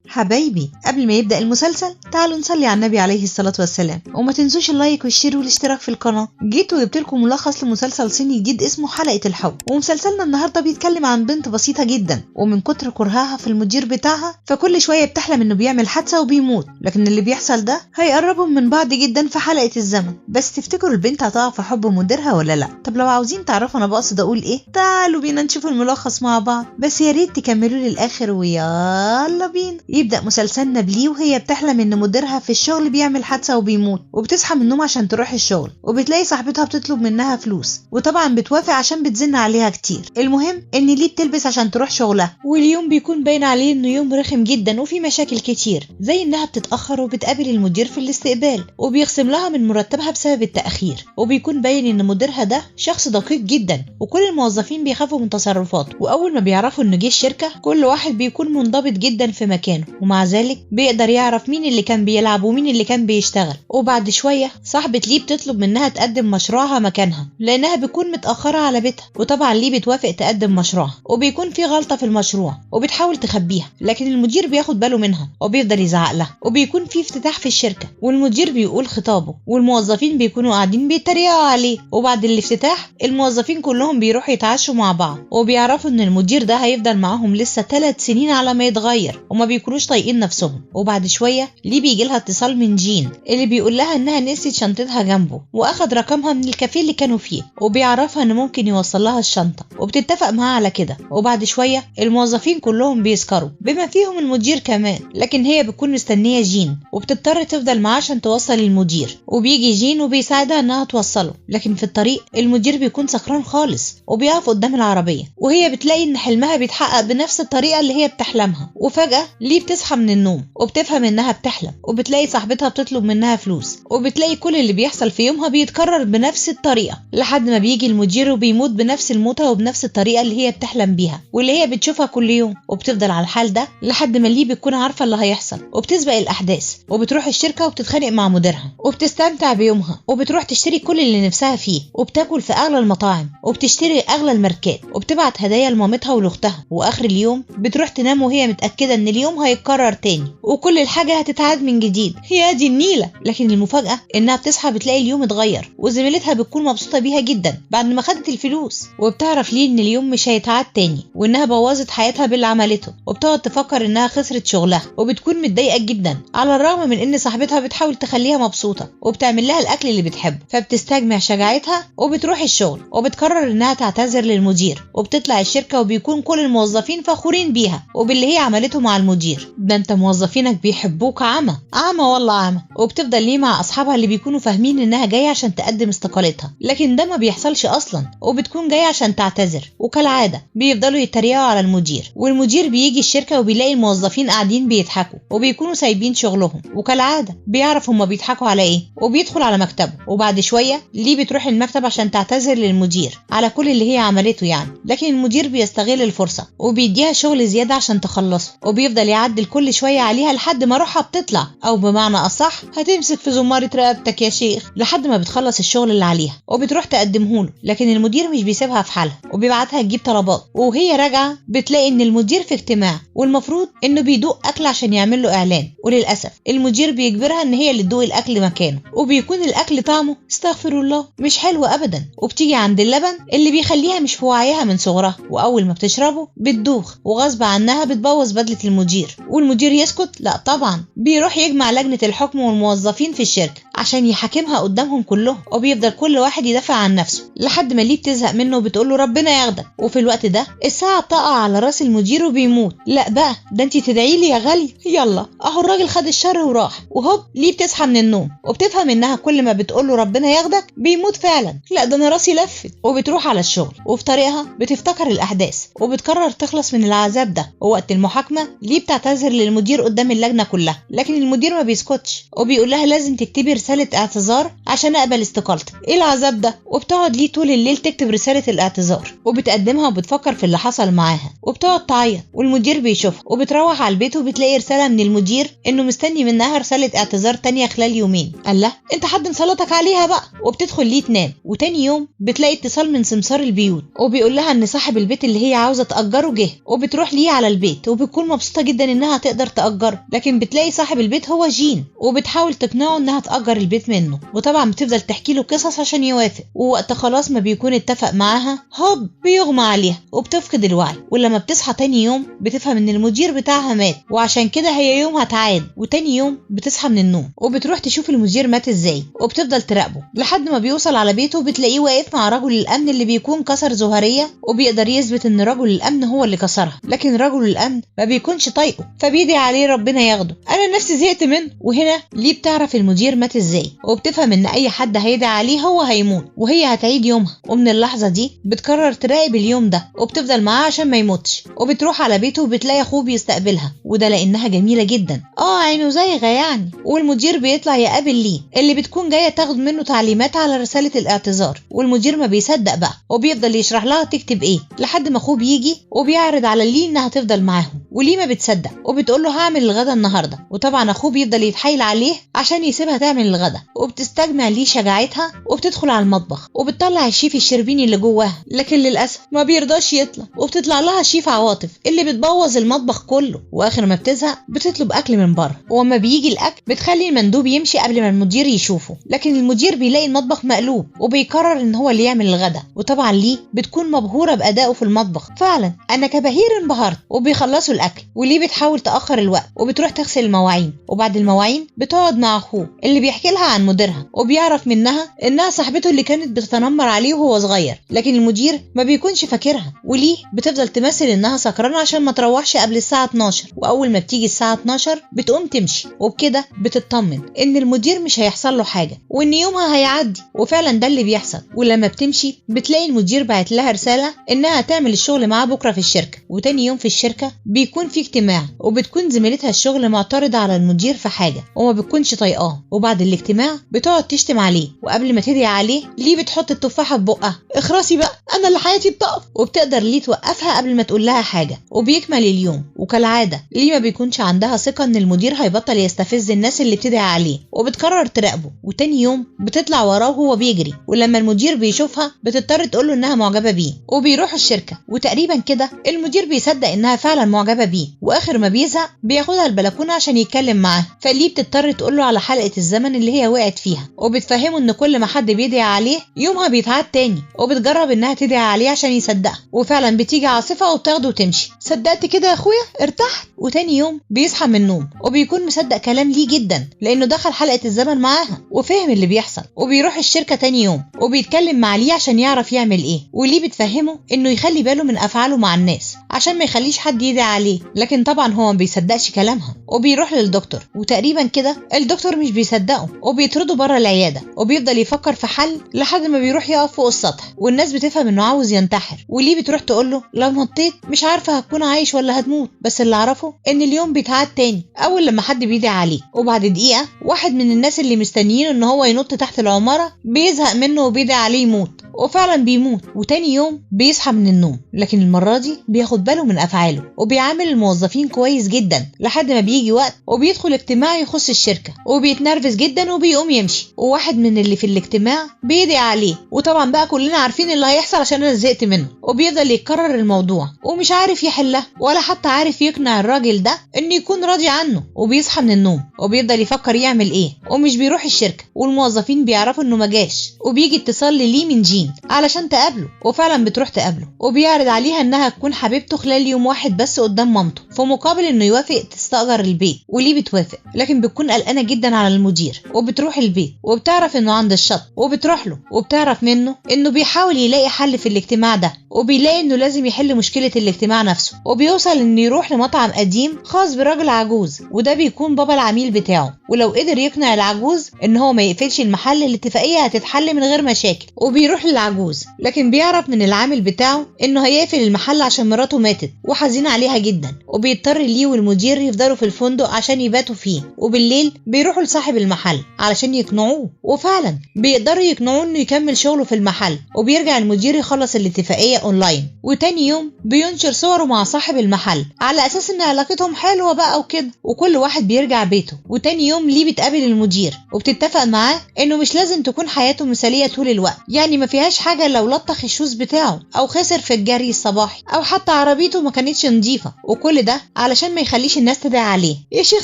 حبايبي، قبل ما يبدأ المسلسل تعالوا نصلي على النبي عليه الصلاة والسلام، وما تنسوش اللايك والشير والاشتراك في القناة. جيت وجبت لكم ملخص لمسلسل صيني جديد اسمه حلقة الحب. ومسلسلنا النهاردة بيتكلم عن بنت بسيطة جدا، ومن كتر كرهها في المدير بتاعها فكل شوية بتحلم انه بيعمل حادثة وبيموت، لكن اللي بيحصل ده هيقربهم من بعض جدا في حلقة الزمن. بس تفتكروا البنت هتقع في حب مديرها ولا لا؟ طب لو عاوزين تعرفوا انا بقصد اقول ايه، تعالوا بينا نشوف الملخص مع بعض، بس يا ريت تكملوا للاخر ويلا بينا. يبدأ مسلسلنا بلي وهي بتحلم ان مديرها في الشغل بيعمل حادثة وبيموت، وبتصحى من النوم عشان تروح الشغل، وبتلاقي صاحبتها بتطلب منها فلوس، وطبعا بتوافق عشان بتزن عليها كتير. المهم ان لي بتلبس عشان تروح شغلها، واليوم بيكون باين عليه انه يوم رخم جدا وفي مشاكل كتير، زي انها بتتأخر وبتقابل المدير في الاستقبال وبيخصم لها من مرتبها بسبب التأخير، وبيكون باين ان مديرها ده شخص دقيق جدا وكل الموظفين بيخافوا من تصرفاته. واول ما بيعرفوا انه جه الشركة كل واحد بيكون منضبط جدا في مكانه، ومع ذلك بيقدر يعرف مين اللي كان بيلعب ومين اللي كان بيشتغل. وبعد شوية صاحبة لي بتطلب منها تقدم مشروعها مكانها لانها بتكون متأخرة على بيتها، وطبعا لي بتوافق تقدم مشروعها، وبيكون في غلطة في المشروع وبتحاول تخبيها، لكن المدير بياخد باله منها وبيفضل يزعق لها. وبيكون في افتتاح في الشركة والمدير بيقول خطابه، والموظفين بيكونوا قاعدين بيتريقوا عليه، وبعد الافتتاح الموظفين كلهم بيروحوا يتعشوا مع بعض، وبيعرفوا ان المدير ده هيفضل معاهم لسه 3 سنين على ما يتغير، وما بيكونوش طايقين نفسهم. وبعد شوية لي بيجي لها اتصال من جين اللي بيقول لها انها نسيت شنطتها جنبه، واخد رقمها من الكافيه اللي كانوا فيه، وبيعرفها ان ممكن يوصل لها الشنطة، وبتتفق معاه على كده. وبعد شوية الموظفين كلهم بيسكروا بما فيهم المدير كمان، لكن هي بتكون مستنية جين وبتضطر تفضل معاه عشان توصل المدير. وبيجي جين وبيساعدها انها توصله، لكن في الطريق المدير بيكون سكران خالص وبيقف قدام العربية، وهي بتلاقي ان حلمها بيتحقق بنفس الطريقة اللي هي بتحلمها. وفجأة ليه بتصحى من النوم وبتفهم انها بتحلم، وبتلاقي صاحبتها بتطلب منها فلوس، وبتلاقي كل اللي بيحصل في يومها بيتكرر بنفس الطريقة لحد ما بيجي المدير وبيموت بنفس الموتة وبنفس الطريقة اللي هي بتحلم بيها واللي هي بتشوفها كل يوم. وبتفضل على الحال ده لحد ما ليه بتكون عارفة اللي هيحصل، وبتسبق الأحداث وبتروح الشركة وبتتخانق مع مديرها، وبتستمتع بيومها وبتروح تشتري كل اللي نفسها فيه، وبتاكل في أغلى المطاعم وبتشتري أغلى الماركات، وبتبعت هدايا لمامتها ولأختها. وآخر اليوم بتروح تنام وهي متأكدة إن اليوم هيتكرر تاني وكل الحاجة هتتعاد من جديد. هي دي النيلة. لكن المفاجأة إنها بتصحى بتلاقي اليوم اتغير، وزميلتها بتكون مبسوطة بيها جدا بعد ما خدت الفلوس، وبتعرف ليه إن اليوم مش هيتعاد تاني وإنها بوظت حياتها باللي عملته، وبتقعد تفكر إنها خسرت شغلها، وبتكون متضايقة جدا على الرغم من إن صاحبتها بتحاول تخليها مبسوطة وبتعمل لها الأكل اللي بتحبه. فبتستجمع شجاعتها وبتروح الشغل، وبتقرر إنها تعتذر للمدير، وبتطلع الشركة وبيكون كل الموظفين فخورين بيها وباللي هي عملته مع المدير. ده انت موظفينك بيحبوك عمى والله عمى. وبتفضل ليه مع أصحابها اللي بيكونوا فاهمين إنها جاية عشان تقدم استقالتها، لكن ده ما بيحصلش أصلا، وبتكون جاية عشان تعتذر. وكالعادة بيفضلوا يتريقوا على المدير، والمدير بيجي الشركة وبيلاقي الموظفين قاعدين بيضحكوا وبيكونوا سايبين شغلهم، وكالعادة بيعرف هما بيضحكوا على ايه وبيدخل على مكتبه. وبعد شوية ليه بتروح المكتب عشان تعتذر للمدير على كل اللي هي عملته يعني، لكن المدير بيستغل الفرصة وبيديها شغل زيادة عشان تخلصه، وبيفضل يعدل كل شوية عليها لحد ما روحها بتطلع، او بمعنى اصح هتمسك في زمارة رقبتك يا شيخ، لحد ما بتخلص الشغل اللي عليها وبتروح تقدمهوله. لكن المدير مش بيسيبها في حالها وبيبعتها تجيب طلبات، وهي راجعة بتلاقي ان المدير في اجتماع والمفروض انه بيدوق اكل عشان يعمل له اعلان، وللاسف المدير بيجبرها ان هي اللي تدوق الاكل مكانه، وبيكون الاكل طعمه استغفر الله مش حلو ابدا. وبتيجي عند اللبن اللي بيخليها مش في وعيها من صغرها، واول ما بتشربه بتدوخ وغصب عنها بتبوظ بدلة المدير. والمدير يسكت؟ لا طبعا، بيروح يجمع لجنة الحكم والموظفين في الشركة عشان يحاكمها قدامهم كلهم، وبيفضل كل واحد يدافع عن نفسه لحد ما ليه بتزهق منه وبتقول له ربنا ياخدك. وفي الوقت ده الساعة بتقع على راس المدير وبيموت. لا بقى ده انتي تدعي لي يا غالي، يلا اهو الراجل خد الشر وراح. وهوب ليه بتصحى من النوم وبتفهم انها كل ما بتقول له ربنا ياخدك بيموت فعلا. لا ده انا راسي لفت. وبتروح على الشغل، وفي طريقها بتفتكر الاحداث وبتقرر تخلص من العذاب ده. ووقت المحاكمة ليه بتعتذر للمدير قدام اللجنة كلها، لكن المدير ما بيسكتش وبيقول لها لازم تكتبي رسالة رسالة اعتذار عشان اقبل استقالتك. ايه العذاب ده؟ وبتقعد ليه طول الليل تكتب رسالة الاعتذار وبتقدمها وبتفكر في اللي حصل معاها وبتقعد تعيط، والمدير بيشوفها وبتروح على البيت وبتلاقي رسالة من المدير انه مستني منها رسالة اعتذار تانية خلال يومين. قال لها انت حد مسلطك عليها بقى، وبتدخل ليه تنام. وتاني يوم بتلاقي اتصال من سمسار البيوت وبيقول لها ان صاحب البيت اللي هي عاوزة تأجره جه، وبتروح ليه على البيت وبتكون مبسوطة جدا انها تقدر تأجره. لكن بتلاقي صاحب البيت هو جين وبتحاول تقنعه انها تأجر البيت منه، وطبعا بتفضل تحكي له قصص عشان يوافق. ووقت خلاص ما بيكون اتفق معاها هوب بيغمى عليها وبتفقد الوعي. ولما بتصحى تاني يوم بتفهم ان المدير بتاعها مات، وعشان كده هي يومها تعاد. وتاني يوم بتصحى من النوم وبتروح تشوف المدير مات ازاي وبتفضل تراقبه لحد ما بيوصل على بيته وبتلاقيه واقف مع رجل الامن اللي بيكون كسر زهرية، وبيقدر يثبت ان رجل الامن هو اللي كسرها. لكن رجل الامن ما بيكونش طايقه فبيدعي عليه ربنا ياخده. انا نفسي زهقت منه. وهنا ليه بتعرف المدير مات ازاي وبتفهم ان اي حد هيدعي عليه هو هيموت وهي هتعيد يومها. ومن اللحظة دي بتقرر تراقب اليوم ده وبتفضل معاه عشان ما يموتش. وبتروح على بيته وبتلاقي اخوه بيستقبلها، وده لانها جميلة جدا عينه زيغة يعني. والمدير بيطلع يقابل ليه اللي بتكون جاية تاخد منه تعليمات على رسالة الاعتذار. والمدير ما بيصدق بقى وبيفضل يشرح لها تكتب ايه لحد ما اخوه بيجي وبيعرض على ليه انها تفضل معاهم. وليه ما بتصدق وبتقول له هعمل الغدا النهارده. وطبعا اخوه بيفضل يتحايل عليه عشان يسيبها تعمل الغدا، وبتستجمع ليه شجاعتها وبتدخل على المطبخ وبتطلع الشيف الشربيني اللي جواها. لكن للاسف ما بيرضاش يطلع، وبتطلع لها شيف عواطف اللي بتبوظ المطبخ كله. واخر ما بتزهق بتطلب اكل من بره، وأما بيجي الاكل بتخلي المندوب يمشي قبل ما المدير يشوفه. لكن المدير بيلاقي المطبخ مقلوب وبيقرر ان هو اللي يعمل الغدا. وطبعا ليه بتكون مبهوره بادائه في المطبخ. فعلا انا كبهير انبهرت. وبيخلصوا الاكل وليه بتحاول تاخر الوقت وبتروح تغسل المواعين. وبعد المواعين بتقعد مع اخوه اللي بيحكي لها عن مديرها، وبيعرف منها انها صاحبته اللي كانت بتتنمر عليه وهو صغير. لكن المدير ما بيكونش فاكرها. وليه بتفضل تمثل انها سكرانه عشان ما تروحش قبل الساعه 12. واول ما بتيجي الساعه 12 بتقوم تمشي، وبكده بتطمن ان المدير مش هيحصل له حاجه وان يومها هيعدي. وفعلا ده اللي بيحصل. ولما بتمشي بتلاقي المدير بعت لها رساله انها تعمل الشغل معاه بكره في الشركه. وتاني يوم في الشركه بيكون في اجتماع، وبتكون زميلتها الشغل معترضه على المدير في حاجه وما بتكونش طايقاه. وبعد الاجتماع بتقعد تشتم عليه، وقبل ما تدعي عليه ليه بتحط التفاحه في بقها. اخرسي بقى انا اللي حياتي بتقف. وبتقدر ليه توقفها قبل ما تقول لها حاجه. وبيكمل اليوم، وكالعاده ليه ما بيكونش عندها ثقه ان المدير هيبطل يستفز الناس اللي بتدعي عليه، وبتقرر تراقبه. وتاني يوم بتطلع وراه وهو بيجري، ولما المدير بيشوفها بتضطر تقول له انها معجبه بيه. وبيروحوا الشركه، وتقريبا كده المدير بيصدق انها فعلا معجبه بيه. واخر ما بيزهق بياخدها البلكونه عشان يتكلم معاها. فليه بتضطر تقول له على حلقه الزمن اللي هي وقعت فيها، وبتفهمه ان كل ما حد بيدعي عليه يومها بيتعاد تاني. وبتجرب انها تدعي عليه عشان يصدقها، وفعلا بتيجي عاصفه وبتاخده وتمشي. صدقت كده يا اخويا ارتحت. وتاني يوم بيصحى من النوم وبيكون مصدق كلام ليه جدا لانه دخل حلقه الزمن معاها وفهم اللي بيحصل. وبيروح الشركه تاني يوم وبيتكلم مع ليه عشان يعرف يعمل ايه. وليه بتفهمه انه يخلي باله من افعاله مع الناس عشان ما يخليش حد يدعي عليه. لكن طبعا هو ما بيصدقش كلامها، وبيروح للدكتور. وتقريبا كده الدكتور مش بيصدقه وبيطرده بره العياده. وبيفضل يفكر في حل لحد ما بيروح يقف فوق السطح، والناس بتفهم انه عاوز ينتحر. وليه بتروح تقول له لو نطيت مش عارفه هتكون عايش ولا هتموت، بس اللي اعرفه ان اليوم بيتعاد تاني اول لما حد بيدعي عليه. وبعد دقيقه واحد من الناس اللي مستنيين ان هو ينط تحت العماره بيزهق منه وبيدعي عليه يموت، وفعلا بيموت. وتاني يوم بيصحى من النوم، لكن المره دي بياخد باله من افعاله وبيعامل الموظفين كويس جدا لحد ما بيجي وقت وبيدخل اجتماع يخص الشركه، وبيتنرفز جدا وبيقوم يمشي. وواحد من اللي في الاجتماع بيدعي عليه، وطبعا بقى كلنا عارفين اللي هيحصل عشان انا زهقت منه. وبيفضل يكرر الموضوع ومش عارف يحله ولا حتى عارف يقنع الراجل ده انه يكون راضي عنه. وبيصحى من النوم وبيفضل يفكر يعمل ايه، ومش بيروح الشركه. والموظفين بيعرفوا انه ما جاش، وبيجي اتصال ليه من جين علشان تقابله. وفعلا بتروح تقابله، وبيعرض عليها انها تكون حبيبته خلال يوم واحد بس قدام مامته في مقابل انه يوافق تستأجر البيت. وليه بتوافق، لكن بتكون قلقانه جدا على المدير. وبتروح البيت وبتعرف انه عند الشط، وبتروح له وبتعرف منه انه بيحاول يلاقي حل في الاجتماع ده، وبيلاقي انه لازم يحل مشكله الاجتماع نفسه. وبيوصل انه يروح لمطعم قديم خاص براجل عجوز، وده بيكون بابا العميل بتاعه. ولو قدر يقنع العجوز ان هو ما يقفلش المحل الاتفاقيه هتتحل من غير مشاكل. وبيروح للعجوز، لكن بيعرف من العامل بتاعه انه هيقفل المحل عشان مراته ماتت وحزين عليها جدا، وبيضطر ليه والمدير يفضلوا في الفندق عشان يباتوا فيه، وبالليل بيروحوا لصاحب المحل علشان يقنعوه، وفعلا بيقدروا يقنعوه انه يكمل شغله في المحل، وبيرجع المدير يخلص الاتفاقية اونلاين. وتاني يوم بينشر صوره مع صاحب المحل على اساس ان علاقتهم حلوة بقى وكده، وكل واحد بيرجع بيته. وتاني يوم ليه بتقابل المدير وبتتفق معاه انه مش لازم تكون حياته مثالية طول الوقت، يعني ما فيهاش حاجة لو لطخ الشوز بتاعه او خسر في الجري الصباحي او حتى عربيته ما كانتش نظيفة، وكل ده علشان ما يخليش الناس تدعي عليه. يا شيخ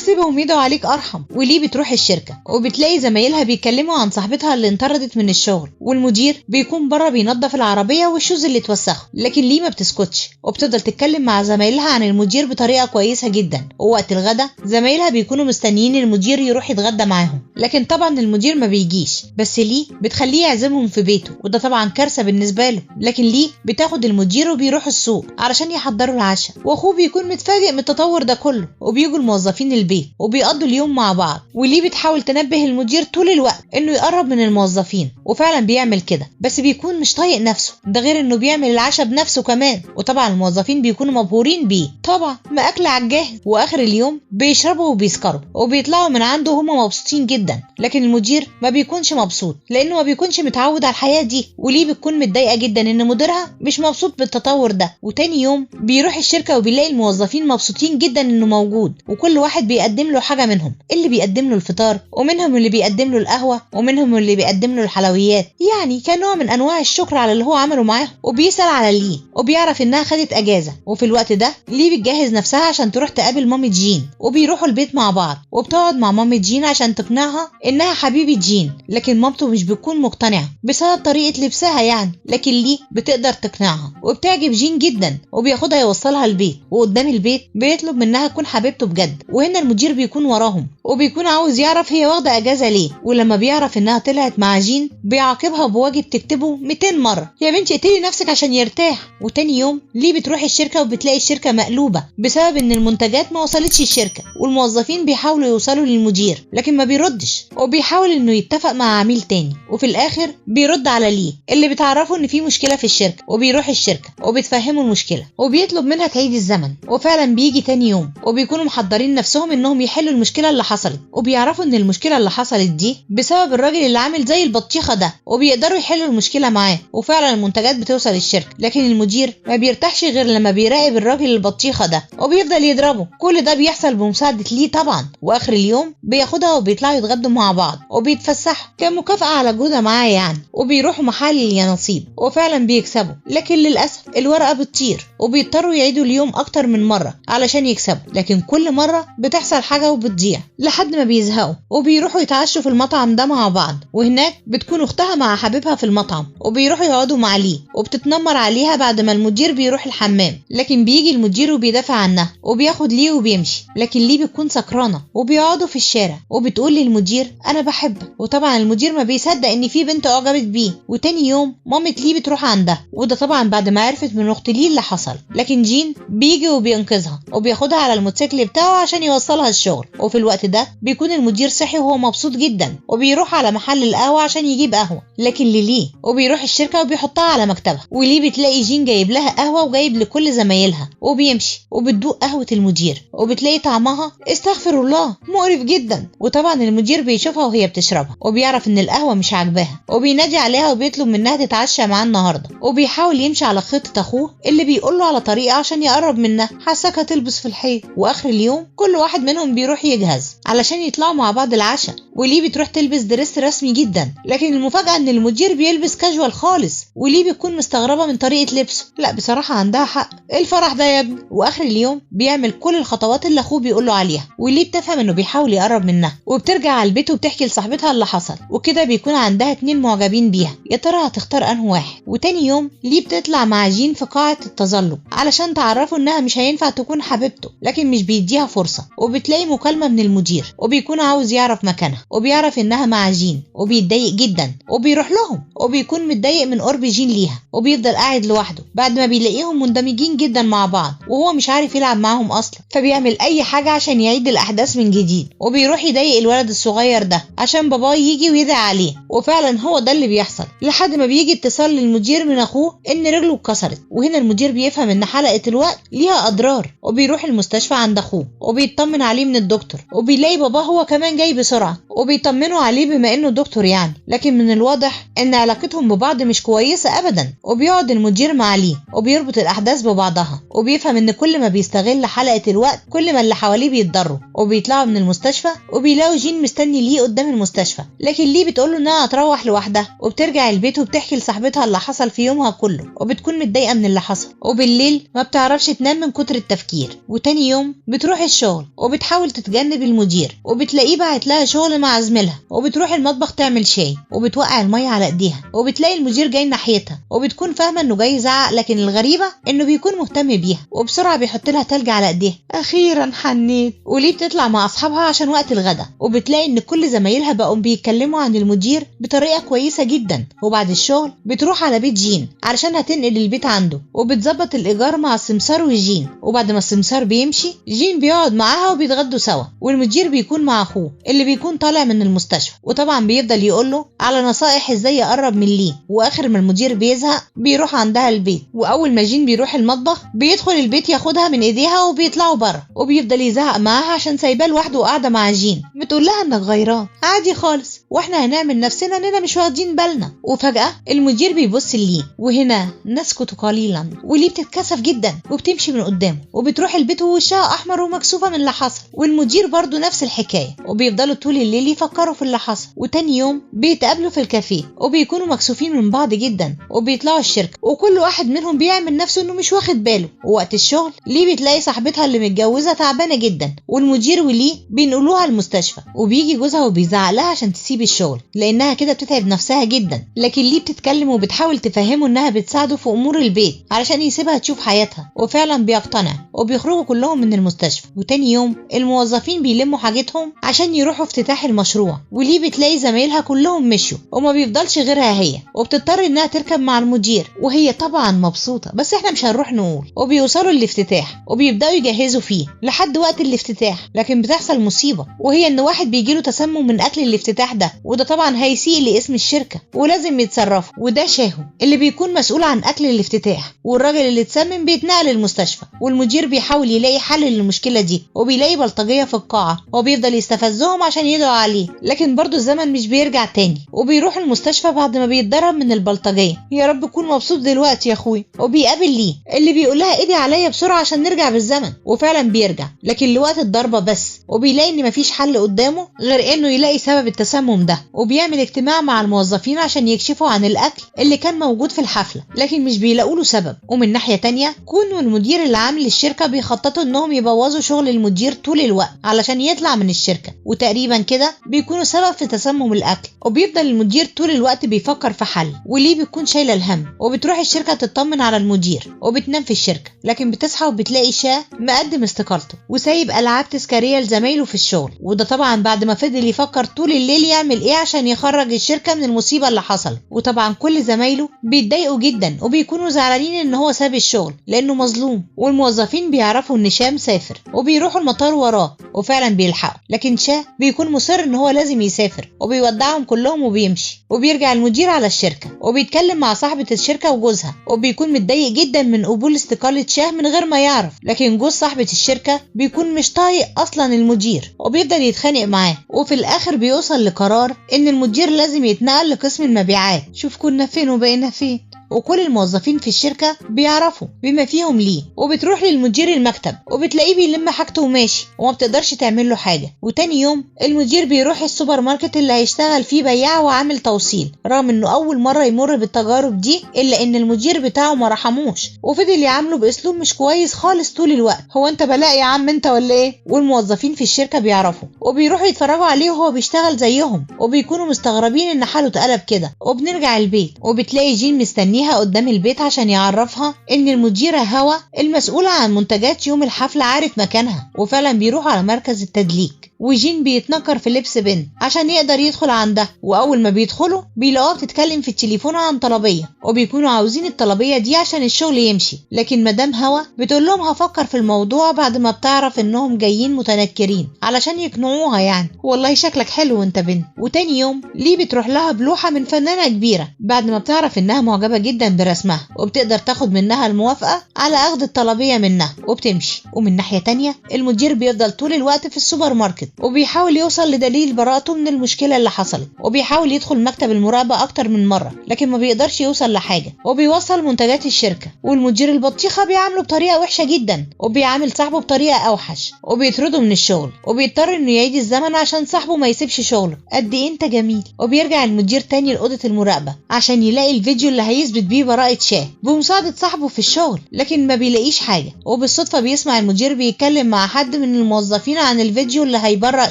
سيبهم يدعوا عليك ارحم. وليه بتروح الشركة وبتلاقي زمايلها بيتكلموا عن صاحبتها اللي انطردت من الشغل، والمدير بيكون بره بينظف العربية والشوز اللي اتوسخوا، لكن ليه ما بتسكتش وبتفضل تتكلم مع زمايلها عن المدير بطريقة كويسة جدا. ووقت الغدا زمايلها بيكونوا مستنيين المدير يروح يتغدى معاهم، لكن طبعا المدير ما بيجيش، بس ليه بتخليه يعزمهم في بيته، وده طبعا كارثة بالنسبة له. لكن ليه بتاخد المدير وبيروح السوق علشان يحضروا العشاء، واخوه بيكون متفاجئ من التطور ده كله، وبيجوا الموظفين البيت وبيقضوا اليوم مع بعض. وليه بتحاول تنبه المدير طول الوقت انه يقرب من الموظفين، وفعلا بيعمل كده، بس بيكون مش طايق نفسه، ده غير انه بيعمل العشاء بنفسه كمان. وطبعا الموظفين بيكونوا مبهورين بيه، طبعا ما اكل على الجاهز. واخر اليوم بيشربوا وبيسكروا وبيطلعوا من عنده هما مبسوطين جدا، لكن المدير ما بيكونش مبسوط لانه ما بيكونش متعود على الحياة دي. وليه بتكون متضايقة جدا ان مديرها مش مبسوط بالتطور ده. وتاني يوم بيروح الشركة وبيلاقي الموظفين مبسوطين جدا انه موجود، وكل واحد بيقدم له حاجة منهم، اللي بيقدم له الفطار، ومنهم اللي بيقدم له القهوة، ومنهم اللي بيقدم له الحلويات، يعني كنوع من انواع الشكر على اللي هو عمله معاه. وبيسأل على ليه وبيعرف انها خدت اجازة، وفي الوقت ده ليه بتجهز نفسها عشان تروح تقابل مامة جين، وبيروحوا البيت مع بعض، وبتقعد مع مامة جين عشان تقنعها انها حبيبة جين، لكن مامته مش بتكون مقتنعة بسبب طريقة لبسها يعني، لكن ليه بتقدر تقنعها وبتعجب جين جدا، وبياخدها يوصلها البيت، وقدام البيت بيطلب منها تكون حبيبته بجد. وهنا المدير بيكون وراهم وبيكون عاوز يعرف هي واخدة اجازة ليه، ولما بيعرف انها طلعت مع جين بيعاقبها بواجب تكتبه 200 مرة: يا بنتي اقتلي نفسك عشان يرتاح. وتاني يوم ليه بتروح الشركة وبتلاقي الشركة مقلوبة بسبب ان المنتجات ما وصلتش الشركة، والموظفين بيحاولوا يوصلوا للمدير لكن ما بيردش، وبيحاول انه يتفق مع عميل تاني، وفي الاخر بيرد على ليه اللي بتعرفه ان في مشكلة في الشركة، وبيروح الشركة وبتفهمه المشكلة وبيطلب منها تعيد الزمن. وفعلا بيجي تاني يوم وبيكونوا محضرين نفسهم انهم يحلوا المشكلة اللي حصلت، وبيعرفوا ان المشكلة اللي حصلت دي بسبب الراجل اللي عامل زي البطيخة ده، وبيقدروا يحلوا المشكلة معاه، وفعلا المنتجات بتوصل الشركة. لكن المدير ما بيرتاحش غير لما بيراقب الراجل البطيخة ده وبيفضل يضربه. كل ده بيحصل بمساعدة ليه طبعا. واخر اليوم بياخدها وبيطلعوا يتغدوا مع بعض وبيتفسحوا كمكافأة على جهودها معاه يعني، وبيروحوا محل اليانصيب وفعلا بيكسبوا، لكن للأسف الورقة بتطير وبيضطروا يعيدوا اليوم أكتر من مرة علشان يكسبوا، لكن كل مرة بتحصل حاجة وبتضيع لحد ما بيزهقوا وبيروحوا يتعشوا في المطعم ده مع بعض. وهناك بتكون أختها مع حبيبها في المطعم وبيروحوا يقعدوا مع ليه، وبتتنمر عليها بعد ما المدير بيروح الحمام، لكن بيجي المدير وبيدافع عنها وبياخد ليه وبيمشي، لكن ليه بتكون سكرانة وبيقعدوا في الشارع وبتقول للمدير أنا بحبك، وطبعا المدير ما بيصدق إن في بنت أعجبت بيه. وتاني يوم مامة ليه بتروح عندها، وده طبعا بعد ما عرفت من أخت ليه اللي حصل، لكن جين بيجي وبينقذها وبياخدها على الموتوسيكل بتاعه عشان يوصلها الشغل. وفي الوقت ده بيكون المدير صحي وهو مبسوط جدا وبيروح على محل القهوة عشان يجيب قهوة، لكن ليه وبيروح الشركة وبيحطها على مكتبها، وليه بتلاقي جين جايب لها قهوة وجايب لكل زمايلها، وبيمشي وبتدوق قهوة المدير وبتلاقي طعمها استغفر الله مقرف جدا. وطبعا المدير بيشوفها وهي بتشربها وبيعرف ان القهوة مش عاجباها، وبينادي عليها وبيطلب منها تتعشى معاه النهارده، وبيحاول يمشي على خطة اخوه اللي بيقول له على طريقة عشان يقرب منها، حاساك هتلبس في الحيط. واخر اليوم كل واحد منهم بيروح يجهز علشان يطلعوا مع بعض العشاء، وليه بتروح تلبس دريس رسمي جدا، لكن المفاجأة ان المدير بيلبس كاجوال خالص، وليه بتكون مستغربة من طريقة لبسه. لا بصراحة عندها حق، ايه الفرح ده يا ابني؟ واخر اليوم بيعمل كل الخطوات اللي اخوه بيقول له عليها، وليه بتفهم انه بيحاول يقرب منها، وبترجع على البيت وبتحكي لصاحبتها اللي حصل، وكده بيكون عندها 2 معجبين بيها، يا ترى هتختار انه واحد. وتاني يوم ليه بتطلع مع جين في قاعة التظلم علشان تعرفه انها مش هينفع تكون حبيبته، لكن مش بيديها فرصة، وبتلاقي مكالمة من المدير وبيكون عاوز يعرف مكانها، وبيعرف انها مع جين وبيتضايق جدا وبيروح لهم، وبيكون متضايق من قرب جين ليها وبيفضل قاعد لوحده بعد ما بيلاقيهم مندمجين جدا مع بعض وهو مش عارف يلعب معاهم اصلا، فبيعمل اي حاجة عشان يعيد الاحداث من جديد، وبيروح يضايق الولد الصغير ده عشان باباه يجي ويدعي عليه. وفعلا هو ده اللي بيحصل لحد ما بيجي اتصال للمدير من اخوه ان رجله اتكسرت. وهنا المدير بيفهم ان حلقة الوقت ليها اضرار، وبيروح المستشفى عند اخوه وبيطمن عليه من الدكتور، وبيلاقي باباه هو كمان جاي بسرعة وبيطمنوا عليه بما انه دكتور يعني. لكن من الواضح ان علاقتهم ببعض مش كويسة ابدا. وبيقعد المدير مع ليه وبيربط الاحداث ببعضها، وبيفهم ان كل ما بيستغل حلقة الوقت كل ما اللي حواليه بيتضروا. وبيطلعوا من المستشفى وبيلاقوا جين مستني ليه قدام المستشفى، لكن ليه بتقوله انها هتروح لوحدها، وبترجع البيت وبتحكي لصاحبتها اللي حصل في يومها كله، وبتكون متضايقة من اللي حصل. وبالليل ما بتعرفش تنام من كتر التفكير. وتاني يوم بتروح الشغل وبتحاول تتجنب المدير، وبتلاقيه باعت لها شغل مع زميلها، وبتروح المطبخ تعمل شاي وبتوقع المية على ايديها، وبتلاقي المدير جاي ناحيتها وبتكون فاهمة انه جاي يزعق، لكن الغريبة انه بيكون مهتم بيها وبسرعة بيحط لها تلج على ايديها. اخيرا حنيت. وليه بتطلع مع اصحابها عشان وقت الغدا، وبتلاقي ان كل زمايلها بقوا بيتكلموا عن المدير بطريقة كويسة جدا. وبعد الشغل بتروح على بيت جين علشان هتنقل البيت عنده، وبتظبط الايجار مع السمسار وجين. وبعد ما السمسار بيمشي جين بيقعد معاها وبيتغدوا سوا، والمدير بيكون مع اخوه اللي بيكون طالع من المستشفى، وطبعا بيفضل يقوله على نصائح ازاي يقرب من ليه. واخر ما المدير بيزهق بيروح عندها البيت، واول ما جين بيروح المطبخ بيدخل البيت ياخدها من ايديها وبيطلعوا بره، وبيفضل يزهق معاها عشان سايباه لوحده وقاعده مع جين. بتقول لها انك غيران عادي خالص، واحنا هنعمل نفسنا اننا مش واخدين بالنا. وفجأة المدير بيبص ليه، وهنا نسكت قليلا، وليه بتتكسف جدا وبتمشي من قدامه، وبتروح البيت ووشها احمر ومكسوفه من اللي حصل. والمدير برضو نفس الحكايه، وبيفضلوا طول الليل يفكروا في اللي حصل. وتاني يوم بيتقابلوا في الكافيه وبيكونوا مكسوفين من بعض جدا، وبيطلعوا الشركه وكل واحد منهم بيعمل نفسه انه مش واخد باله. ووقت الشغل ليه بتلاقي صاحبتها اللي متجوزه تعبانه جدا، والمدير وليه بينقلوها المستشفى، وبيجي جوزها وبيزعق لها عشان تسيب الشغل لانها كده بتتعب نفسها جدا. لكن ليه بتتكلم وبتحاول تفهمه انها بتساعده في امور البيت علشان يسيبها تشوف حياتها، وفعلا بيقتنع وبيخرجوا كلهم من المستشفى. وتاني يوم الموظفين بيلموا حاجتهم عشان يروحوا افتتاح المشروع، وليه بتلاقي زمايلها كلهم مشوا وما بيفضلش غيرها هي، وبتضطر انها تركب مع المدير، وهي طبعا مبسوطه بس احنا مش هنروح نقول. وبيوصلوا الافتتاح وبيبداوا يجهزوا فيه لحد وقت الافتتاح، لكن بتحصل مصيبه، وهي ان واحد بيجيله تسمم من اكل الافتتاح ده، وده طبعا هيسيء لاسم الشركه ولازم يتصرفوا. وده شاهو اللي بيكون مسؤول عن اكل الافتتاح، والراجل اللي اتسمم بيتنقل المستشفى. والمدير بيحاول يلاقي حل للمشكله دي، وبيلاقي بلطجيه في القاعه وبيفضل يستفزهم عشان يدعوا عليه، لكن برضو الزمن مش بيرجع تاني. وبيروح المستشفى بعد ما بيتضرب من البلطجيه. يا رب كون مبسوط دلوقتي يا اخوي. وبيقابل ليه اللي بيقول لها ايدي عليا بسرعه عشان نرجع بالزمن، وفعلا بيرجع لكن لوقت الضربه بس. وبيلاقي ان مفيش حل قدامه غير انه يلاقي سبب التسمم ده، وبيعمل اجتماع مع الموظفين عشان يكشفوا عن الاكل اللي كان موجود في الحفله، لكن مش بيلاقوا له سبب. ومن ناحيه تانية كون والمدير اللي عامل الشركه بيخططوا انهم يبوظوا شغل المدير طول الوقت علشان يطلع من الشركه، وتقريبا كده بيكونوا سبب في تسمم الاكل. وبيفضل المدير طول الوقت بيفكر في حل، وليه بتكون شايله الهم. وبتروح الشركه تطمن على المدير وبتنام في الشركه، لكن بتصحى وبتلاقي شاه مقدم استقالته وسايب العاب تذكاريه لزمايله في الشغل، وده طبعا بعد ما فضل يفكر طول الليل يعمل ايه عشان يخرج الشركه من المصيبه اللي حصل. وطبعا كل زمايله بيتضايقوا جدا وبيكونوا زعلانين ان هو ساب الشغل لانه مظلوم. والموظفين بيعرفوا ان شاه مسافر وبيروحوا المطار وراه، وفعلا بيلحقوا، لكن شاه بيكون مصر ان هو لازم يسافر وبيودعهم كلهم وبيمشي. وبيرجع المدير على الشركه وبيتكلم مع صاحبه الشركه وجوزها، وبيكون متضايق جدا من قبول استقاله شاه من غير ما يعرف، لكن جوز صاحبه الشركه بيكون مش طايق اصلا المدير وبيفضل يتخانق معاه. وفي الاخر بيوصل لقرار ان المدير لازم يتنقل لقسم المبيعات. شوف كنا فين وبقينا فين. وكل الموظفين في الشركة بيعرفوا بما فيهم ليه. وبتروح للمدير المكتب وبتلاقيه بيلم حاجته وماشي وما بتقدرش تعمل له حاجة. وتاني يوم المدير بيروح السوبر ماركت اللي هيشتغل فيه بياع وعامل توصيل، رغم انه اول مرة يمر بالتجارب دي، الا ان المدير بتاعه ما رحموش وفضل يعامله باسلوب مش كويس خالص طول الوقت. هو انت بلاء يا عم انت ولا ايه؟ والموظفين في الشركة بيعرفوا وبيروحوا يتفرجوا عليه وهو بيشتغل زيهم، وبيكونوا مستغربين ان حاله اتقلب كده. وبنرجع البيت وبتلاقي جين مستنيها قدام البيت عشان يعرفها ان المديرة هوا المسؤولة عن منتجات يوم الحفلة عارف مكانها، وفعلا بيروح على مركز التدليك وجين بيتنكر في لبس بنت عشان يقدر يدخل عندها، واول ما بيدخلوا بيلاقوها بتتكلم في التليفون عن طلبيه، وبيكونوا عاوزين الطلبيه دي عشان الشغل يمشي. لكن مدام هوا بتقول لهم هفكر في الموضوع بعد ما بتعرف انهم جايين متنكرين علشان يقنعوها يعني. والله شكلك حلو وانت بنت. وتاني يوم لي بتروح لها بلوحه من فنانه كبيره بعد ما بتعرف انها معجبه جدا برسمها، وبتقدر تاخد منها الموافقه على اخذ الطلبيه منها وبتمشي. ومن ناحيه تانيه المدير بيفضل طول الوقت في السوبر ماركت وبيحاول يوصل لدليل براءته من المشكله اللي حصلت، وبيحاول يدخل مكتب المراقبه اكتر من مره لكن ما بيقدرش يوصل لحاجه، وبيوصل منتجات الشركه. والمدير البطيخه بيعامله بطريقه وحشه جدا، وبيعامل صاحبه بطريقه اوحش، وبيطرده من الشغل، وبيضطر انه يعيد الزمن عشان صاحبه ما يسيبش شغله. قد ايه انت جميل. وبيرجع المدير تاني لاوضه المراقبه عشان يلاقي الفيديو اللي هيثبت بيه براءه شاه بمساعده صاحبه في الشغل، لكن ما بيلاقيش حاجه. وبالصدفه بيسمع المدير بيتكلم مع حد من الموظفين عن الفيديو اللي هيبرأ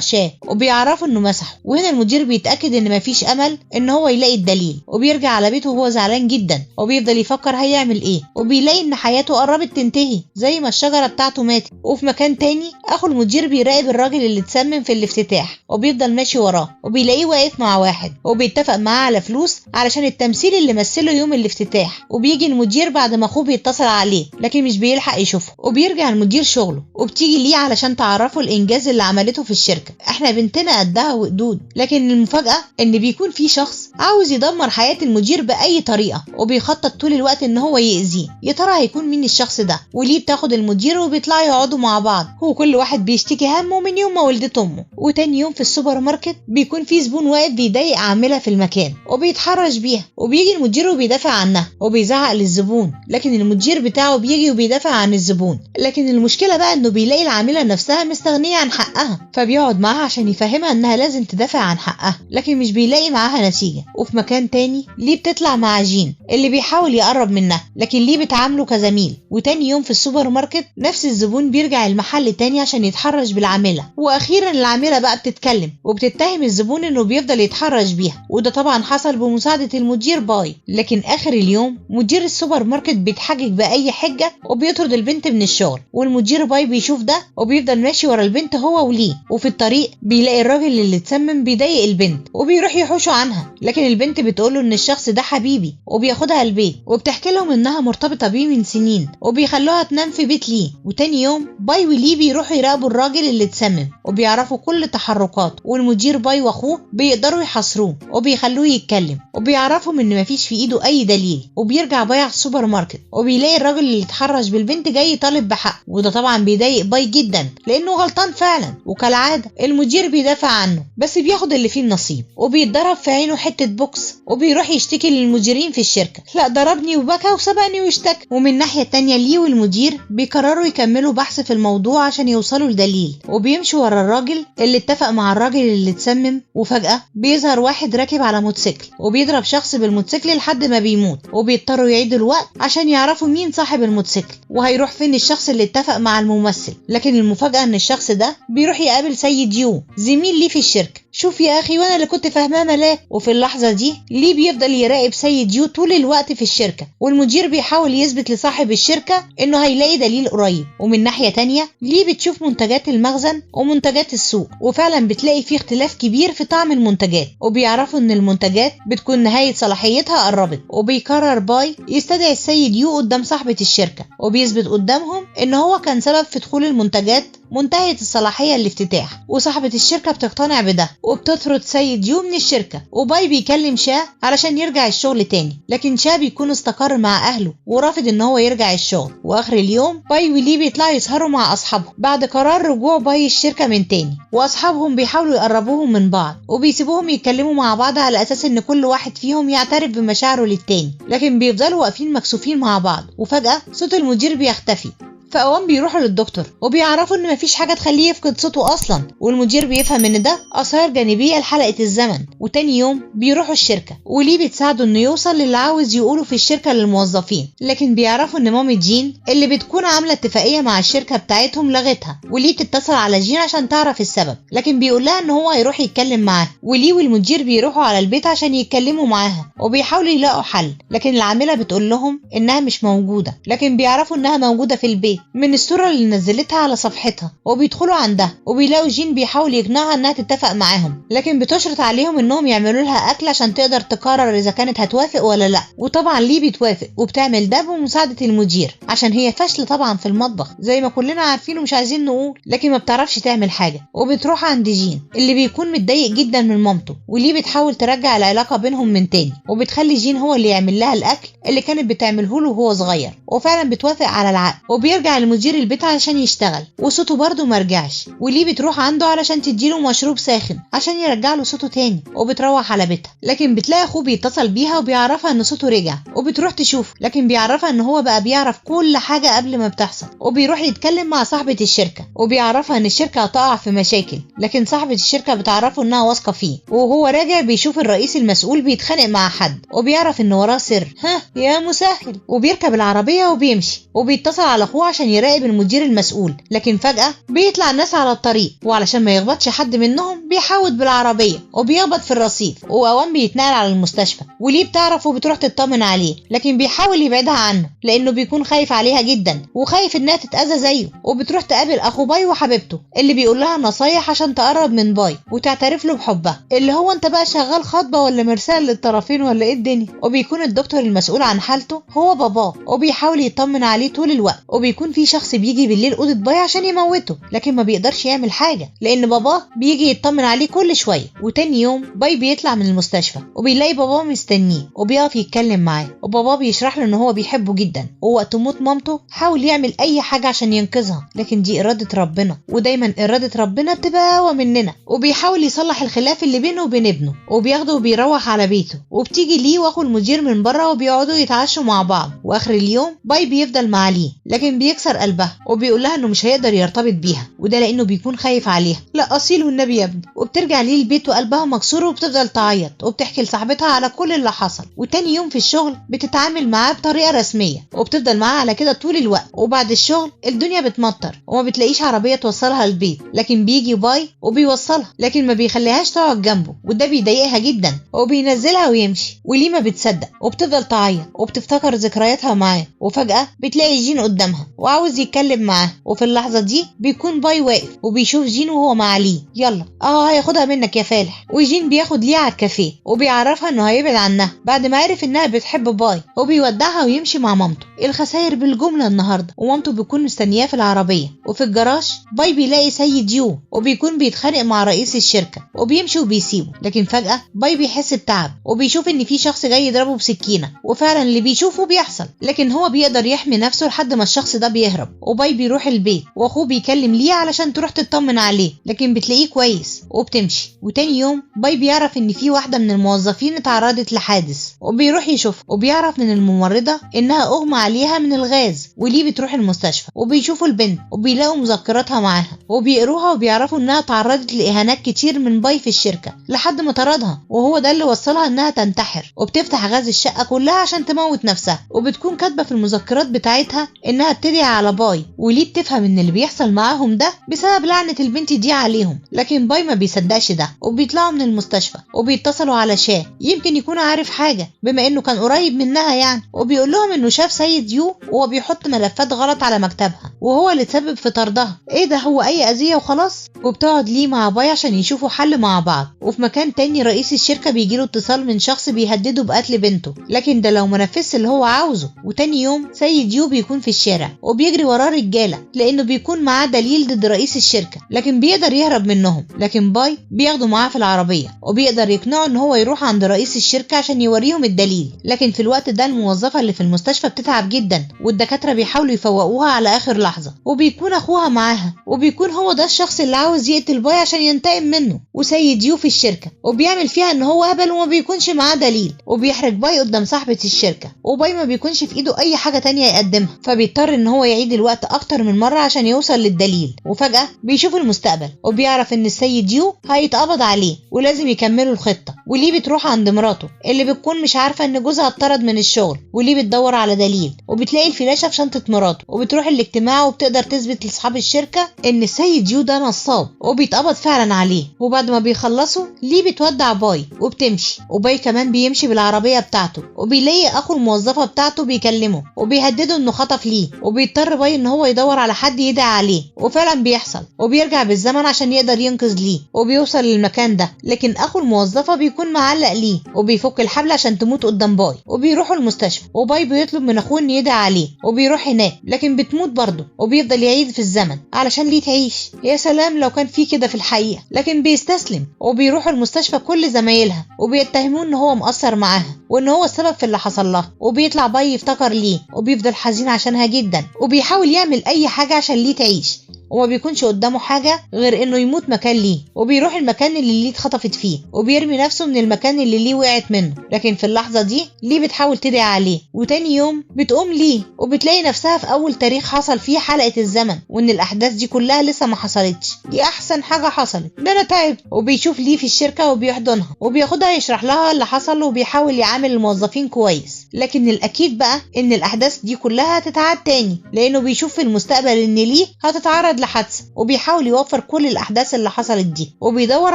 شاه، وبيعرفوا انه مسحه. وهنا المدير بيتاكد ان مفيش امل ان هو يلاقي الدليل، وبيرجع على بيته وهو زعلان جدا، وبيفضل يفكر هيعمل ايه. وبيلاقي ان حياته قربت تنتهي زي ما الشجره بتاعته ماتت. وفي مكان تاني اخو المدير بيراقب الراجل اللي اتسمم في الافتتاح، وبيفضل ماشي وراه، وبيلاقيه واقف مع واحد وبيتفق معاه على فلوس علشان التمثيل اللي مثله يوم الافتتاح. وبيجي المدير بعد ما اخوه بيتصل عليه لكن مش بيلحق يشوفه، وبيرجع المدير شغله، وبتيجي ليه علشان تعرفوا الانجاز اللي عملته في الشركه. احنا بنتنا قدها وقدود. لكن المفاجاه ان بيكون في شخص عاوز يدمر حياه المدير باي طريقه، وبيخطط طول الوقت ان هو يأذيه. يا ترى هيكون مين الشخص ده؟ وليه بتاخد المدير وبيطلعوا يقعدوا مع بعض، وكل واحد بيشتكي همه من يوم ما ولدت امه. وتاني يوم في السوبر ماركت بيكون في زبون واقف بيضايق عامله في المكان وبيتحرش بيها، وبيجي المدير وبيدافع عنها وبيزعق للزبون، لكن المدير بتاعه بيجي وبيدافع عن الزبون. لكن المشكله بقى انه بيلاقي العامله نفسها مستغنيه عن حقها، فبيقعد معاها عشان يفهمها انها لازم تدافع عن حقها، لكن مش بيلاقي معاها نتيجه. وفي مكان تاني ليه بتطلع مع جين اللي بيحاول يقرب منها، لكن ليه بتعامله كزميل. وتاني يوم في السوبر ماركت نفس الزبون بيرجع المحل تاني عشان يتحرش بالعامله، واخيرا العامله بقى بتتكلم وبتتهم الزبون انه بيفضل يتحرش بيها، وده طبعا حصل بمساعده المدير باي. لكن اخر اليوم مدير السوبر ماركت بيتحجج باي حجه وبيطرد البنت من الشغل، والمدير باي بيشوف ده وبيفضل ماشي ورا البنت هو وليه. وفي الطريق بيلاقي الراجل اللي اتسمم بيضايق البنت وبيروح يحوشه عنها، لكن البنت بتقوله ان الشخص ده حبيبي، وبياخدها البيت وبتحكي لهم انها مرتبطه بيه من سنين، وبيخلوها تنام في بيت ليه. وتاني يوم باي وليه بيروحوا يراقبوا الراجل اللي اتسمم وبيعرفوا كل تحركاته، والمدير باي واخوه بيقدروا يحاصروه وبيخلوه يتكلم، وبيعرفوا ان مفيش في ايده اي دليل. وبيرجع باي على السوبر ماركت وبيلاقي الراجل اللي اتحرش بالبنت جاي يطالب بحقه، وده طبعا بيضايق باي جدا لانه غلطان فعلا. وكالعاده المدير بيدافع عنه بس بياخد اللي فيه النصيب، وبيتضرب في عينه حته بوكس، وبيروح يشتكي للمديرين في الشركه، لا ضربني وبكى وسبقني واشتكى. ومن ناحيه تانيه ليه والمدير بيقرروا يكملوا بحث في الموضوع عشان يوصلوا لدليل، وبيمشوا ورا الراجل اللي اتفق مع الراجل اللي اتسمم. وفجاه بيظهر واحد راكب على موتوسيكل وبيضرب شخص بالموتوسيكل لحد ما بيموت، وبيضطروا يعيدوا الوقت عشان يعرفوا مين صاحب الموتوسيكل وهيروح فين الشخص اللي اتفق مع الممثل. لكن المفاجاه ان الشخص ده بيروح يقابل سيد يو زميل ليه في الشركه. شوف يا اخي، وانا اللي كنت فاهماه ملاك. وفي اللحظه دي ليه بيفضل يراقب سيد يو طول الوقت في الشركه، والمدير بيحاول يثبت لصاحب الشركه انه هيلاقي دليل قريب. ومن ناحيه تانيه ليه بتشوف منتجات المخزن ومنتجات السوق، وفعلا بتلاقي فيه اختلاف كبير في طعم المنتجات، وبيعرفوا ان المنتجات بتكون نهايه صلاحيتها قربت. وبيقرر باي يستدعي السيد يو قدام صاحبه الشركه، وبيثبت قدامهم ان هو كان سبب في دخول المنتجات منتهية الصلاحية الافتتاح. وصاحبة الشركة بتقتنع بده وبتطرد سيد يو من الشركة، وباي بيكلم شاه علشان يرجع الشغل تاني، لكن شاه بيكون استقر مع اهله ورافض ان هو يرجع الشغل. واخر اليوم باي وليه بيطلعوا يسهروا مع اصحابهم بعد قرار رجوع باي الشركة من تاني، واصحابهم بيحاولوا يقربوهم من بعض وبيسيبوهم يتكلموا مع بعض على اساس ان كل واحد فيهم يعترف بمشاعره للتاني، لكن بيفضلوا واقفين مكسوفين مع بعض. وفجأة صوت المدير بيختفي، فأوام بيروحوا للدكتور وبيعرفوا ان مفيش حاجه تخليه يفقد صوته اصلا، والمدير بيفهم ان ده اثار جانبيه لحلقه الزمن. وتاني يوم بيروحوا الشركه وليه بتساعده انه يوصل للي عاوز يقوله في الشركه للموظفين، لكن بيعرفوا ان مامة جين اللي بتكون عامله اتفاقيه مع الشركه بتاعتهم لغتها، وليه بتتصل على جين عشان تعرف السبب، لكن بيقول لها ان هو هيروح يتكلم معاه. وليه والمدير بيروحوا على البيت عشان يتكلموا معاها وبيحاولوا يلاقوا حل، لكن العامله بتقول لهم انها مش موجوده، لكن بيعرفوا انها موجوده في البيت من الصورة اللي نزلتها على صفحتها، وبيدخلوا عندها وبيلاقوا جين بيحاول يقنعها انها تتفق معاهم، لكن بتشرط عليهم انهم يعملوا لها اكل عشان تقدر تقرر اذا كانت هتوافق ولا لا. وطبعا لي بتوافق وبتعمل ده بمساعدة المدير عشان هي فاشلة طبعا في المطبخ زي ما كلنا عارفين ومش عايزين نقول، لكن ما بتعرفش تعمل حاجة. وبتروح عند جين اللي بيكون متضايق جدا من مامته، ولي بتحاول ترجع العلاقة بينهم من تاني، وبتخلي جين هو اللي يعمل لها الاكل اللي كانت بتعمله له وهو صغير، وفعلا بتوافق على العقد. وبيرجع المدير البيت علشان يشتغل وصوته برضه مرجعش، ولي بتروح عنده علشان تديله مشروب ساخن عشان يرجع له صوته تاني، وبتروح على بيتها. لكن بتلاقي اخوه بيتصل بيها وبيعرفها ان صوته رجع، وبتروح تشوف، لكن بيعرفها ان هو بقى بيعرف كل حاجة قبل ما بتحصل. وبيروح يتكلم مع صاحبة الشركة وبيعرفها ان الشركة هتقع في مشاكل، لكن صاحبة الشركة بتعرفه انها واثقة فيه. وهو راجع بيشوف الرئيس المسؤول بيتخانق مع حد، وبيعرف ان وراه سر. يا مسهل. وبيركب العربية وبيمشي، وبيتصل على اخوه عشان يراقب المدير المسؤول، لكن فجأة بيطلع الناس على الطريق، وعلشان ما يخبطش حد منهم بيحاول بالعربية وبيخبط في الرصيف، واوام بيتنقل على المستشفى. وليه بتعرف وبتروح تطمن عليه، لكن بيحاول يبعدها عنه لانه بيكون خايف عليها جدا وخايف انها تتأذى زيه. وبتروح تقابل اخو باي وحبيبته اللي بيقول لها نصايح عشان تقرب من باي وتعترف له بحبها، اللي هو انت بقى شغال خطبة ولا مرسال للطرفين ولا ايه الدنيا. وبيكون الدكتور المسؤول عن حالته هو باباه، وبيحاول يطمن عليه طول الوقت. وبيكون في شخص بيجي بالليل اوضه باي عشان يموته، لكن ما بيقدرش يعمل حاجه لان باباه بيجي يطمن عليه كل شويه. وتاني يوم باي بيطلع من المستشفى وبيلاقي باباه مستنيه وبيقف يتكلم معاه، وباباه بيشرح له ان هو بيحبه جدا، ووقت موت مامته حاول يعمل اي حاجه عشان ينقذها، لكن دي اراده ربنا، ودايما اراده ربنا بتبقى اقوى مننا. وبيحاول يصلح الخلاف اللي بينه وبين ابنه، وبياخده وبيروح على بيته. وبتيجي ليه واخو المدير من بره وبيقعدوا يتعشوا مع بعض. واخر اليوم باي بيفضل مع ليه، لكن بيكسر قلبها وبيقول لها انه مش هيقدر يرتبط بيها، وده لانه بيكون خايف عليها. لا اصيل والنبي يا ابني. وبترجع ليه البيت وقلبها مكسور وبتفضل تعيط وبتحكي لصاحبتها على كل اللي حصل. وتاني يوم في الشغل بتتعامل معاه بطريقه رسميه وبتفضل معاه على كده طول الوقت. وبعد الشغل الدنيا بتمطر وما بتلاقيش عربيه توصلها البيت، لكن بيجي باي وبيوصلها، لكن ما بيخليهاش تقعد جنبه، وده بيضايقها جدا وبينزلها ويمشي. وليه ما بتصدق وبتفضل تعيط وبتفتكر ذكرياتها معاه. وفجأة بتلاقي جين قدامها وعاوز يتكلم معاه، وفي اللحظة دي بيكون باي واقف وبيشوف جين وهو مع ليه. يلا هياخدها منك يا فالح. وجين بياخد ليه على الكافيه وبيعرفها انه هيبعد عنها بعد ما عرف انها بتحب باي، وبيودعها ويمشي مع مامته. الخسائر بالجملة النهاردة. ومامته بيكون مستنياه في العربية، وفي الجراج باي بيلاقي سيد يو وبيكون بيتخانق مع رئيس الشركة وبيمشي وبيسيبه. لكن فجأة باي بيحس بتعب وبيشوف ان في شخص جاي يضربه بسكينة، وفعلا اللي بيشوفه بيحصل، لكن هو بيقدر يحمي نفسه لحد ما الشخص ده بيهرب. وباي بيروح البيت واخوه بيكلم ليه علشان تروح تطمن عليه، لكن بتلاقيه كويس وبتمشي. وتاني يوم باي بيعرف ان في واحدة من الموظفين اتعرضت لحادث، وبيروح يشوف وبيعرف من الممرضة انها اغمى عليها من الغاز. وليه بتروح المستشفى وبيشوفوا البنت وبيلاقوا مذكراتها معاها وبيقروها، وبيعرفوا انها تعرضت لاهانات كتير من باي في الشركة لحد ما طردها، وهو ده اللي وصلها انها تنتحر. وبتفتح غاز الشقة كلها عشان تموت نفسها، وبتكون كاتبة في المذكرات بتاعتها انها بتدعي على باي. وليه بتفهم ان اللي بيحصل معاهم ده بسبب لعنة البنت دي عليهم، لكن باي ما بيصدقش ده. وبيطلعوا من المستشفى وبيتصلوا على شاه يمكن يكون عارف حاجة بما انه كان قريب منها يعني، وبيقول لهم انه شاف سيد يو وهو بيحط ملفات غلط على مكتبها وهو اللي تسبب في طردها. ايه ده، هو اي اذية وخلاص. وبتقعد ليه مع باي عشان يشوفوا حل مع بعض. وفي مكان تاني رئيس الشركة بيجيله اتصال من شخص بيهدده بقتل بنته، لكن ده لو منفذش اللي هو عاوزه. وتاني يوم سيد يو بيكون في الشارع وبيجري وراه رجالة لانه بيكون معاه دليل ضد رئيس الشركة، لكن بيقدر يهرب منهم. لكن باي بياخده معاه في العربية وبيقدر يقنعه ان هو يروح عند رئيس الشركة عشان يوريهم الدليل. لكن في الوقت ده الموظفة اللي في المستشفى بتتعب جدا، والدكاترة بيحاولوا يفوقوها على اخر لحظة، وبيكون اخوها معاها، وبيكون هو ده الشخص اللي عاوز يقتل باي عشان ينتقم منه. وسيد يو في الشركة وبيعمل فيها ان هو هبل وما بيكونش معاه دليل، وبيحرج باي قدام صاحبة الشركة. وباي ما بيكونش في ايده اي حاجة تانية يقدمها، فبيضطر ان هو يعيد الوقت اكتر من مرة عشان يوصل للدليل. وفجأة بيشوف المستقبل وبيعرف ان السيد يو هيتقبض عليه ولازم يكملوا الخطة. وليه بتروح عند مراته اللي بتكون مش عارفة ان جوزها اتطرد من الشغل، وليه بتدور على دليل وبتلاقي الفلاشة في شنطة مراته، وبتروح الاجتماع وبتقدر تثبت لاصحاب الشركة ان السيد يو ده نصاب وبيتقبض فعلا عليه. وبعد ما بيخلصوا ليه بتودع باي وبتمشي، وباي كمان بيمشي بالعربية بتاعته وبيلاقي اخو الموظفة بتاعته بيكلمه وبيهدده انه خطف ليه، وبيضطر باي ان هو يدور على حد يدعي عليه، وفعلا بيحصل وبيرجع بالزمن عشان يقدر ينقذ ليه وبيوصل للمكان ده. لكن اخو الموظفه بيكون معلق ليه وبيفك الحبل عشان تموت قدام باي، وبيروحوا المستشفى وباي بيطلب من اخوه ان يدعي عليه وبيروح هناك، لكن بتموت برضه وبيفضل يعيد في الزمن علشان ليه تعيش. يا سلام لو كان في كده في الحقيقه. لكن بيستسلم وبيروح المستشفى كل زمايلها وبيتهموه ان هو مقصر معاها وان هو السبب في اللي حصل لها، وبيطلع باي يفتكر ليه وبيفضل حزين عشانها جدا وبيحاول يعمل اي حاجه عشان ليه تعيش، وما بيكونش قدامه حاجة غير انه يموت مكان ليه، وبيروح المكان اللي ليه اتخطفت فيه وبيرمي نفسه من المكان اللي ليه وقعت منه. لكن في اللحظة دي ليه بتحاول تدعي عليه، وتاني يوم بتقوم ليه وبتلاقي نفسها في اول تاريخ حصل فيه حلقة الزمن، وان الاحداث دي كلها لسه ما حصلتش. دي احسن حاجة حصلت، ده انا تعبت. وبيشوف ليه في الشركة وبيحضنها وبياخدها يشرح لها اللي حصل وبيحاول يعامل الموظفين كويس. لكن الاكيد بقى ان الاحداث دي كلها هتتعاد تاني، لانه بيشوف في المستقبل ان ليه هتتعرض لحادثة، وبيحاول يوفر كل الاحداث اللي حصلت دي، وبيدور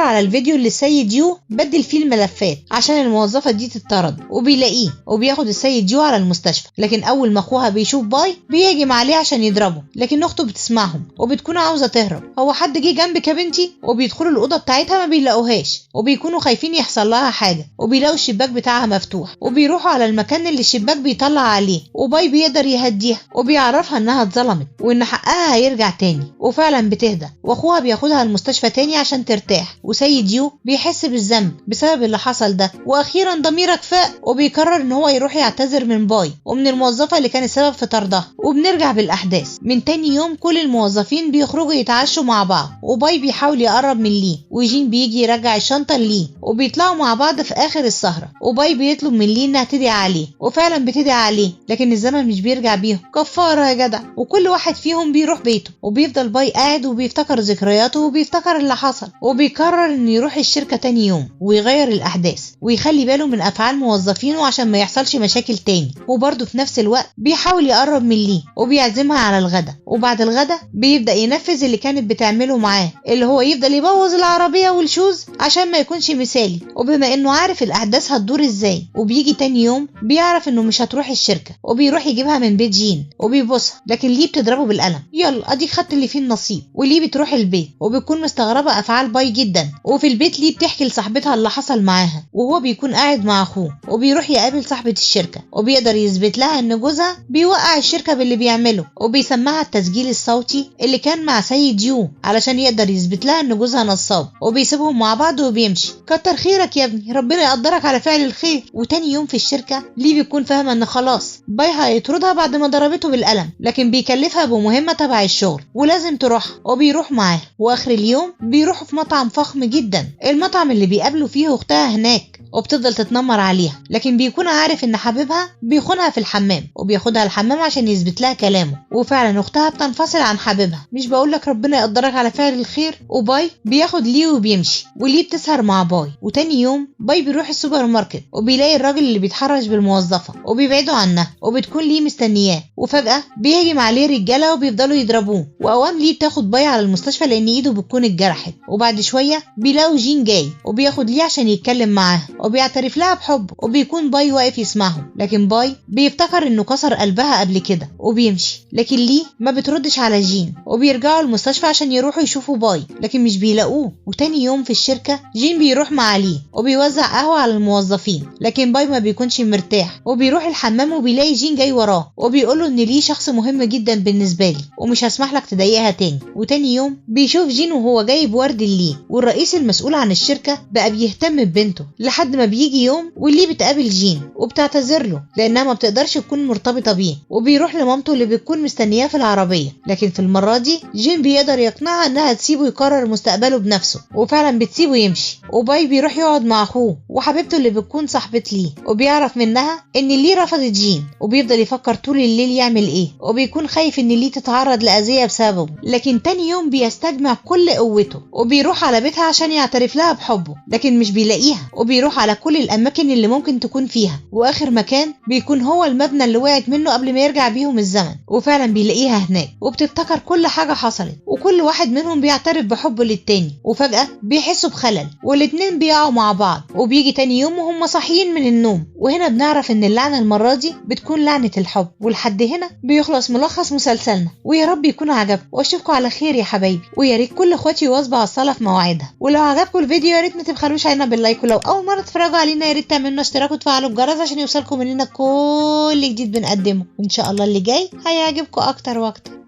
على الفيديو اللي السيد يو بدل فيه الملفات عشان الموظفة دي تتطرد، وبيلاقيه وبياخد السيد يو على المستشفى. لكن اول ما اخوها بيشوف باي بيهجم عليه عشان يضربه، لكن اخته بتسمعهم وبتكون عاوزة تهرب. هو حد جه جنبك يا بنتي؟ وبيدخلوا الأوضة بتاعتها ما بيلاقوهاش، وبيكونوا خايفين يحصل لها حاجة، وبيلاقوا الشباك بتاعها مفتوح وبيروحوا على المكان اللي الشباك بيطلع عليه، وباي بيقدر يهديها وبيعرفها انها اتظلمت وان حقها هيرجع تاني، وفعلا بتهدى واخوها بياخدها المستشفى تاني عشان ترتاح. وسيد يو بيحس بالذنب بسبب اللي حصل ده، واخيرا ضميرك فاق وبيقرر ان هو يروح يعتذر من باي ومن الموظفة اللي كانت سبب في طردها. وبنرجع بالاحداث من تاني يوم، كل الموظفين بيخرجوا يتعشوا مع بعض، وباي بيحاول يقرب من ليه، وجين بيجي يرجع الشنطة ليه، وبيطلعوا مع بعض في اخر السهرة. وباي بيطلب من ليه انها تدعي عليه، وفعلا بتدعي عليه، لكن الزمن مش بيرجع بيهم، كفارة يا جدع. وكل واحد فيهم بيروح بيته، وبيفضل باي قاعد وبيفتكر ذكرياته وبيفتكر اللي حصل، وبيقرر انه يروح الشركة تاني يوم ويغير الاحداث ويخلي باله من افعال موظفينه عشان ما يحصلش مشاكل تاني. وبرضه في نفس الوقت بيحاول يقرب من ليه وبيعزمها على الغدا، وبعد الغدا بيبدأ ينفذ اللي كانت بتعمله معاه، اللي هو يفضل يبوظ العربية والشوز عشان ما يكونش مثالي، وبما انه عارف الاحداث هتدور ازاي. وبيجي تاني يوم بيعرف انه مش هتروح الشركة، وبيروح يجيبها من بيت جين وبيبوسها، لكن ليه بتضربه بالقلم. يلا اديك خدت اللي فيه النصيب. وليه بتروح البيت وبتكون مستغربة افعال باي جدا، وفي البيت ليه بتحكي لصاحبتها اللي حصل معاها، وهو بيكون قاعد مع اخوه، وبيروح يقابل صاحبة الشركة وبيقدر يثبت لها ان جوزها بيوقع الشركة باللي بيعمله، وبيسمعها التسجيل الصوتي اللي كان مع سيد يو علشان يقدر يثبت لها ان جوزها نصاب، وبيسيبهم مع بعض وبيمشي. كتر خيرك يا ابني، ربنا يقدرك على فعل الخير. وتاني يوم في الشركة ليه بيكون فاهمة ان خلاص باي هيطردها بعد ما ضربته بالقلم، لكن بيكلفها بمهمة تبع الشغل ولازم تروح، وبيروح معاها. واخر اليوم بيروحوا في مطعم فخم جدا، المطعم اللي بيقابلوا فيه اختها هناك وبتفضل تتنمر عليها، لكن بيكون عارف ان حبيبها بيخونها في الحمام، وبياخدها الحمام عشان يثبت لها كلامه. وفعلا اختها بتنفصل عن حبيبها. مش بقولك ربنا يقدرك على فعل الخير. وباي بياخد ليه وبيمشي، وليه بتسهر مع باي. وتاني يوم باي بيروح السوبر ماركت وبيلاقي الراجل اللي بيتحرش بالموظفة وبيبعدوا عنها، وبتكون ليه مستنياه، وفجأة بيهجم عليه رجالة وبيفضلوا يضربوه. واوام ليه بتاخد باي على المستشفى لان ايده بتكون اتجرحت. وبعد شوية بيلاقوا جين جاي وبياخد ليه عشان يتكلم معاها وبيعترف لها بحبه، وبيكون باي واقف يسمعهم، لكن باي بيفتكر انه كسر قلبها قبل كده وبيمشي. لكن ليه ما بتردش على جين، وبيرجعوا المستشفى عشان يروحوا يشوفوا باي، لكن مش بيلاقوه. وتاني يوم في الشركة جين بيروح مع ليه وبيوزع قهوة على الموظفين، لكن باي ما بيكونش مرتاح، وبيروح الحمام وبيلاقي جين جاي وراه وبيقوله ان ليه شخص مهم جدا بالنسبة لي ومش هسمح لك تضايقها تاني. وتاني يوم بيشوف جين وهو جايب ورد ليه، والرئيس المسؤول عن الشركة بقى بيهتم ببنته، لحد ما بيجي يوم واللي بتقابل جين وبتعتذر له لانها ما بتقدرش تكون مرتبطة بيه، وبيروح لمامته اللي بتكون مستنياه في العربية. لكن في المرة دي جين بيقدر يقنعها انها تسيبه يقرر مستقبله بنفسه، وفعلا بتسيبه يمشي. وباي بيروح يقعد مع اخوه وحبيبته اللي بتكون صاحبة ليه، وبيعرف منها ان ليه رفضت جين، وبيفضل يفكر طول الليل يعمل ايه، وبيكون خايف ان ليه تتعرض لأذية بسببه. حبه، لكن تاني يوم بيستجمع كل قوته وبيروح على بيتها عشان يعترف لها بحبه، لكن مش بيلاقيها وبيروح على كل الأماكن اللي ممكن تكون فيها، وآخر مكان بيكون هو المبنى اللي وقعت منه قبل ما يرجع بيهم الزمن، وفعلا بيلاقيها هناك وبتفتكر كل حاجة حصلت، وكل واحد منهم بيعترف بحبه للتاني، وفجأة بيحسوا بخلل والاتنين بيقعوا مع بعض، وبيجي تاني يوم وهم صاحيين من النوم. وهنا بنعرف ان اللعنة المرة دي بتكون لعنة الحب. ولحد هنا بيخلص ملخص مسلسلنا، ويا رب يكون عجبكم، واشوفكم على خير يا حبايبي، ويا ريت كل اخواتي يواظبوا على الصلاة في مواعيدها. ولو عجبكم الفيديو يا ريت ما تبخلوش علينا باللايك، ولو اول مرة تتفرجوا علينا يا ريت تعملوا اشتراك وتفعلوا الجرس عشان يوصلكم مننا كل جديد بنقدمه، وان شاء الله اللي جاي هيعجبكم اكتر واكتر.